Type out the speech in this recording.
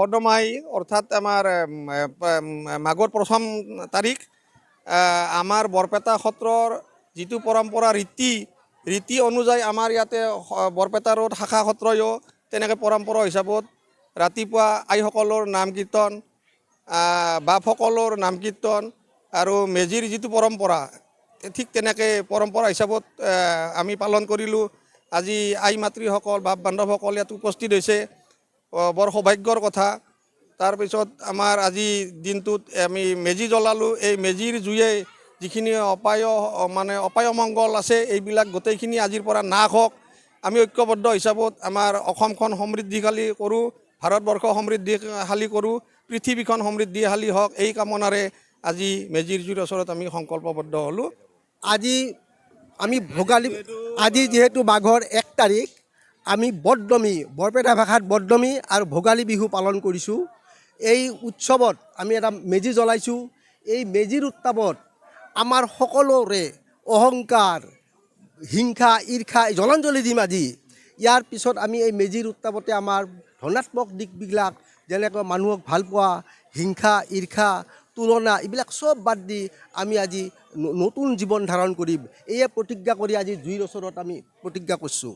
বৰ্ধমাহী অৰ্থাৎ আমাৰ মাঘৰ প্ৰথম তাৰিখ আমাৰ বৰপেটা সত্ৰৰ যিটো পৰম্পৰা ৰীতি অনুযায়ী আমাৰ ইয়াতে বৰপেটা ৰোড শাখা সত্ৰয়ো তেনেকৈ পৰম্পৰা হিচাপত ৰাতিপুৱা আইসকলৰ নাম কীৰ্তন, বাপসকলৰ নাম কীৰ্তন আৰু মেজিৰ যিটো পৰম্পৰা ঠিক তেনেকৈ পৰম্পৰা হিচাপত আমি পালন কৰিলোঁ। আজি আই মাতৃসকল বাপ বান্ধৱসকল ইয়াত উপস্থিত হৈছে, বৰ সৌভাগ্যৰ কথা। তাৰপিছত আমাৰ আজি দিনটোত আমি মেজি জ্বলালোঁ। এই মেজিৰ জুয়ে যিখিনি অপায়মংগল আছে এইবিলাক গোটেইখিনি আজিৰ পৰা নাশ হওক। আমি ঐক্যবদ্ধ হিচাপত আমাৰ অসমখন সমৃদ্ধিশালী কৰোঁ, ভাৰতবৰ্ষ সমৃদ্ধিশালী কৰোঁ, পৃথিৱীখন সমৃদ্ধিশালী হওক, এই কামনাৰে আজি মেজিৰ জুইৰ ওচৰত আমি সংকল্পবদ্ধ হ'লোঁ। আজি আমি আজি যিহেতু মাঘৰ 1 তাৰিখ, আমি বৰদমী, বৰপেটা ভাষাত বৰদমী আৰু ভোগালী বিহু পালন কৰিছোঁ। এই উৎসৱত আমি এটা মেজি জ্বলাইছোঁ। এই মেজিৰ উত্তাপত আমাৰ সকলোৰে অহংকাৰ, হিংসা, ঈৰ্ষা জলাঞ্জলি দিম আজি। ইয়াৰ পিছত আমি এই মেজিৰ উত্তাপতে আমাৰ ধনাত্মক দিশবিলাক, যেনেকৈ মানুহক ভাল পোৱা, হিংসা, ঈৰ্ষা, তুলনা, এইবিলাক চব বাদ দি আমি আজি নতুন জীৱন ধাৰণ কৰিম। এয়ে প্ৰতিজ্ঞা কৰি আজি জুইৰ ওচৰত আমি প্ৰতিজ্ঞা কৰিছোঁ।